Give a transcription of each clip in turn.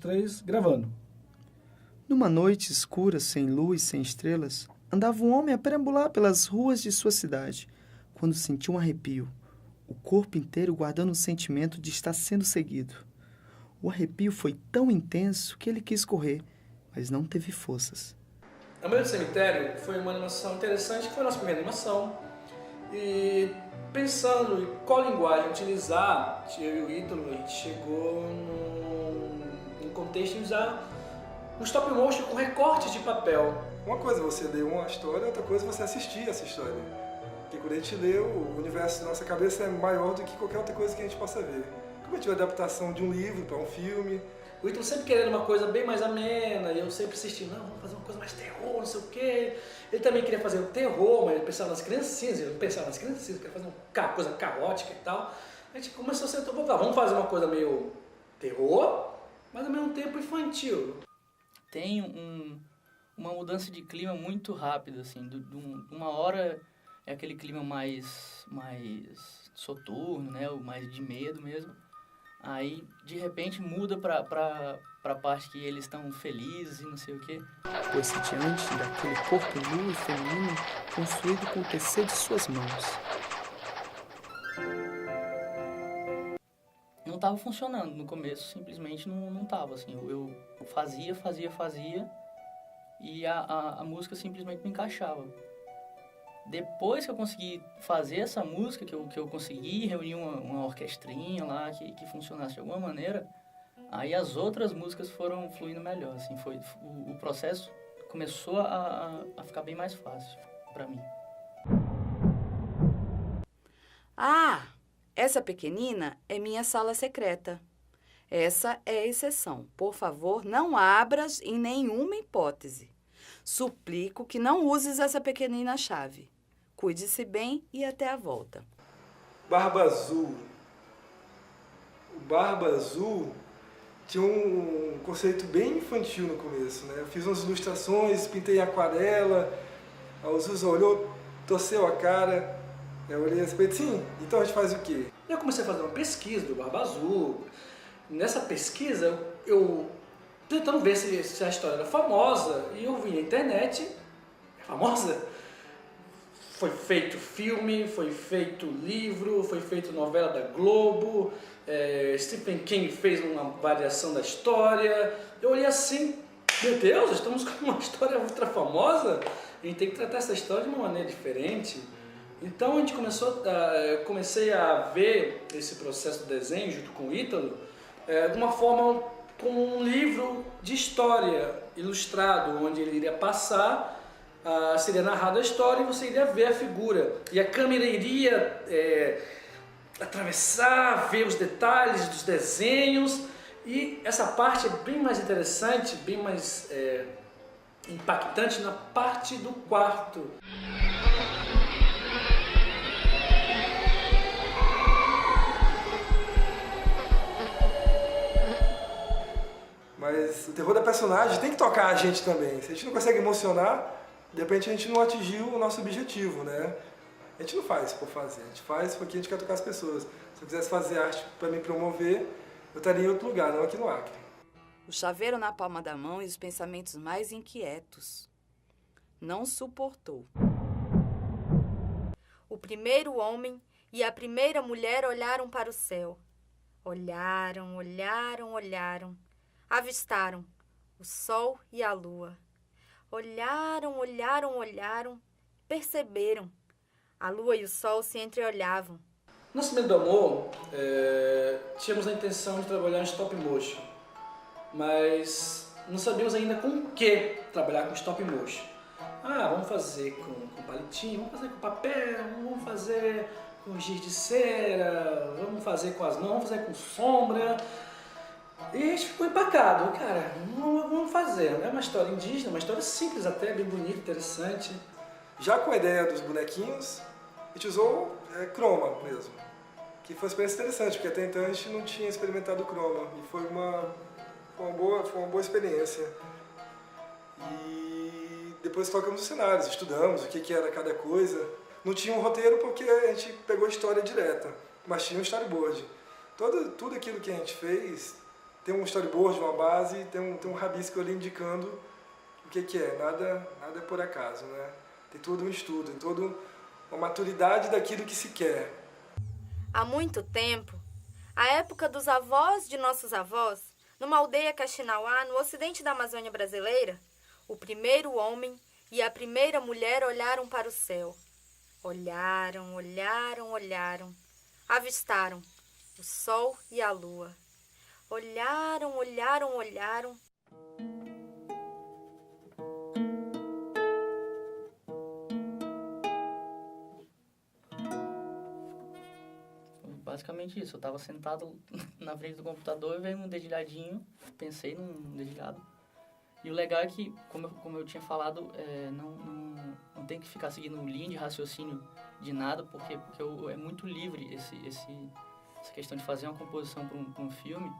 três, gravando. Numa noite escura, sem luz, sem estrelas, andava um homem a perambular pelas ruas de sua cidade, quando sentiu um arrepio, o corpo inteiro guardando o sentimento de estar sendo seguido. O arrepio foi tão intenso que ele quis correr, mas não teve forças. A Mulher do Cemitério foi uma animação interessante, que foi a nossa primeira animação. E pensando em qual linguagem utilizar, eu e o Ítalo, a gente chegou num contexto de usar um stop motion com recortes de papel. Uma coisa é você ler uma história, outra coisa é você assistir essa história. Porque quando a gente lê, o universo da nossa cabeça é maior do que qualquer outra coisa que a gente possa ver. Como a gente vê a adaptação de um livro para um filme. O Ítalo sempre querendo uma coisa bem mais amena, e eu sempre insistindo, não, vamos fazer uma coisa mais terror, não sei o quê. Ele também queria fazer o terror, mas ele pensava nas criancinhas, eu não pensava nas criancinhas, queria fazer uma coisa caótica e tal. A gente começou a ser, vamos fazer uma coisa meio terror, mas ao mesmo tempo infantil. Tem uma mudança de clima muito rápida, assim, uma hora é aquele clima mais soturno, né, o mais de medo mesmo. Aí, de repente, muda pra parte que eles estão felizes e não sei o quê. Pôs-se diante daquele corpo nu e feminino construído com o tecer de suas mãos. Não estava funcionando no começo, simplesmente não estava, assim. Eu fazia e a música simplesmente não encaixava. Depois que eu consegui fazer essa música, que eu consegui reunir uma orquestrinha lá que funcionasse de alguma maneira, aí as outras músicas foram fluindo melhor, assim, o processo começou a ficar bem mais fácil para mim. Ah, essa pequenina é minha sala secreta. Essa é a exceção. Por favor, não abras em nenhuma hipótese. Suplico que não uses essa pequenina chave. Cuide-se bem e até a volta. Barba Azul. O Barba Azul tinha um conceito bem infantil no começo, né? Eu fiz umas ilustrações, pintei em aquarela, a Zuza olhou, torceu a cara, eu olhei assim, sim, então a gente faz o quê? Eu comecei a fazer uma pesquisa do Barba Azul. Nessa pesquisa, eu tentando ver se a história era famosa, e eu vi na internet, é famosa? Foi feito filme, foi feito livro, foi feito novela da Globo, Stephen King fez uma variação da história. Eu olhei assim, meu Deus, estamos com uma história ultra famosa, a gente tem que tratar essa história de uma maneira diferente. Então eu comecei a ver esse processo do desenho junto com o Ítalo de uma forma como um livro de história ilustrado, onde ele iria passar, seria narrada a história e você iria ver a figura. E a câmera iria atravessar, ver os detalhes dos desenhos. E essa parte é bem mais interessante, bem mais impactante na parte do quarto. Mas o terror da personagem tem que tocar a gente também. Se a gente não consegue emocionar, de repente a gente não atingiu o nosso objetivo, né? A gente não faz por fazer, a gente faz porque a gente quer tocar as pessoas. Se eu quisesse fazer arte para me promover, eu estaria em outro lugar, não aqui no Acre. O chaveiro na palma da mão e os pensamentos mais inquietos. Não suportou. O primeiro homem e a primeira mulher olharam para o céu. Olharam, olharam, olharam. Avistaram o sol e a lua. Olharam, olharam, olharam. Perceberam. A lua e o sol se entreolhavam. Nosso Medo do Amor, tínhamos a intenção de trabalhar em stop motion, mas não sabíamos ainda com o que trabalhar com stop motion. Vamos fazer com palitinho, vamos fazer com papel, vamos fazer com giz de cera, vamos fazer com as mãos, vamos fazer com sombra. E a gente ficou empacado, cara, vamos fazer, não é uma história indígena, uma história simples até, bem bonita, interessante. Já com a ideia dos bonequinhos, a gente usou croma mesmo, que foi uma experiência interessante, porque até então a gente não tinha experimentado croma, e foi uma boa experiência. E depois colocamos os cenários, estudamos o que era cada coisa. Não tinha um roteiro porque a gente pegou a história direta, mas tinha um storyboard. Tudo aquilo que a gente fez tem um storyboard, uma base, tem um rabisco ali indicando o que é. Nada é por acaso, né? Tem todo um estudo, tem toda uma maturidade daquilo que se quer. Há muito tempo, a época dos avós de nossos avós, numa aldeia Caxinauá, no ocidente da Amazônia brasileira, o primeiro homem e a primeira mulher olharam para o céu. Olharam, olharam, olharam. Avistaram o sol e a lua. Olharam, olharam, olharam. Basicamente isso, eu tava sentado na frente do computador e veio um dedilhadinho, pensei num dedilhado. E o legal é que, como eu tinha falado, não tem que ficar seguindo linha de raciocínio de nada, porque é muito livre essa questão de fazer uma composição para um filme.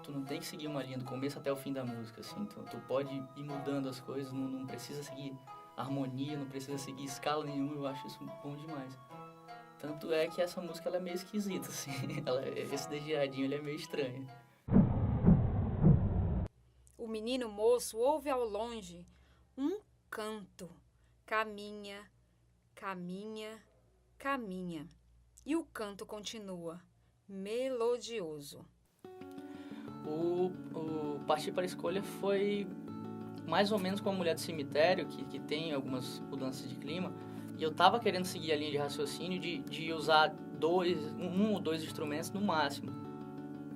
Tu não tem que seguir uma linha do começo até o fim da música, assim. Tu pode ir mudando as coisas, não precisa seguir harmonia, não precisa seguir escala nenhuma, eu acho isso bom demais. Tanto é que essa música ela é meio esquisita, assim. Esse dedilhadinho ele é meio estranho. O menino moço ouve ao longe um canto. Caminha, caminha, caminha. E o canto continua, melodioso. O Partir para a Escolha foi mais ou menos com a Mulher do Cemitério, que tem algumas mudanças de clima. E eu tava querendo seguir a linha de raciocínio de usar um ou dois instrumentos no máximo.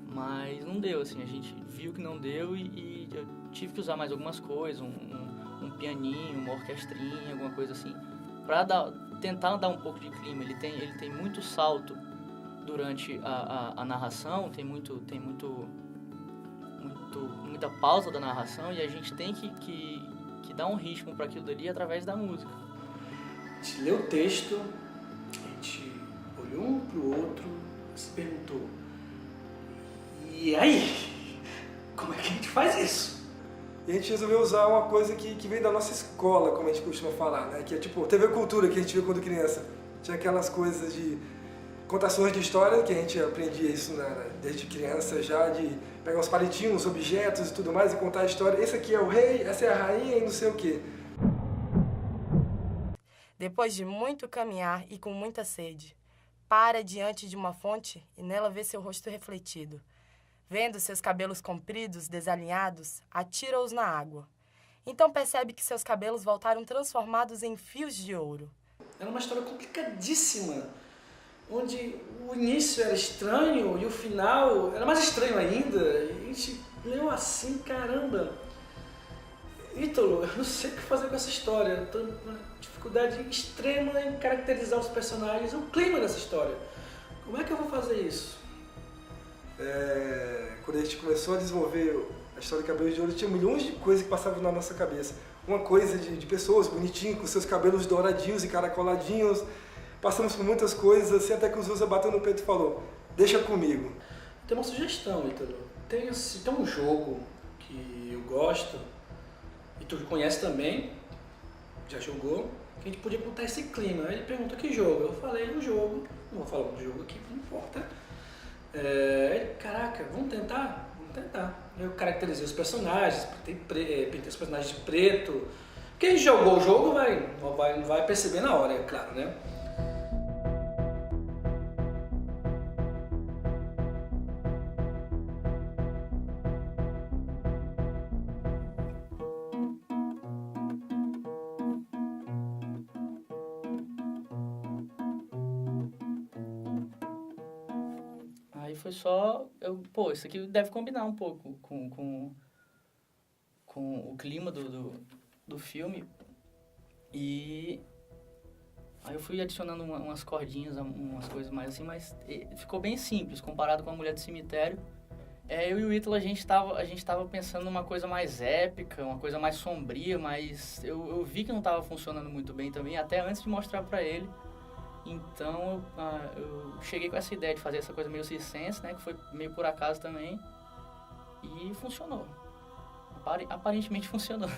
Mas não deu, assim, a gente viu que não deu e eu tive que usar mais algumas coisas, um pianinho, uma orquestrinha, alguma coisa assim, pra tentar dar um pouco de clima. Ele tem muito salto durante a narração, tem muita pausa da narração e a gente tem que dar um ritmo para aquilo dali através da música. A gente leu o texto, a gente olhou um pro outro, se perguntou, e aí? Como é que a gente faz isso? E a gente resolveu usar uma coisa que veio da nossa escola, como a gente costuma falar, né? Que é tipo TV Cultura, que a gente viu quando criança. Tinha aquelas coisas de contações de história, que a gente aprendia isso desde criança já, de pegar uns palitinhos, uns objetos e tudo mais e contar a história. Esse aqui é o rei, essa é a rainha e não sei o quê. Depois de muito caminhar e com muita sede, para diante de uma fonte e nela vê seu rosto refletido. Vendo seus cabelos compridos, desalinhados, atira-os na água. Então percebe que seus cabelos voltaram transformados em fios de ouro. Era uma história complicadíssima, onde o início era estranho e o final era mais estranho ainda. E a gente leu assim, caramba. Ítalo, eu não sei o que fazer com essa história. Eu tô com uma dificuldade extrema em caracterizar os personagens e o clima dessa história. Como é que eu vou fazer isso? Quando a gente começou a desenvolver a história de Cabelos de Ouro, tinha milhões de coisas que passavam na nossa cabeça. Uma coisa de pessoas bonitinhas, com seus cabelos douradinhos e caracoladinhos. Passamos por muitas coisas, assim, até que o Zusa bateu no peito e falou, deixa comigo. Tem uma sugestão, Ítalo. Tem um jogo que eu gosto, e tu conhece também, já jogou, que a gente podia botar esse clima. Aí ele perguntou que jogo. Eu falei o jogo, não vou falar o jogo aqui, não importa. Ele, caraca, vamos tentar? Vamos tentar. Eu caracterizei os personagens, pintei os personagens de preto. Quem jogou o jogo vai perceber na hora, é claro, né? Foi só, isso aqui deve combinar um pouco com o clima do filme. E aí eu fui adicionando umas cordinhas, umas coisas mais assim, mas ficou bem simples comparado com a Mulher do Cemitério. Eu e o Ítalo, a gente tava pensando numa coisa mais épica, uma coisa mais sombria, mas eu vi que não estava funcionando muito bem também, até antes de mostrar pra ele. Então eu cheguei com essa ideia de fazer essa coisa meio circense, né, que foi meio por acaso também, e funcionou. Aparentemente funcionou.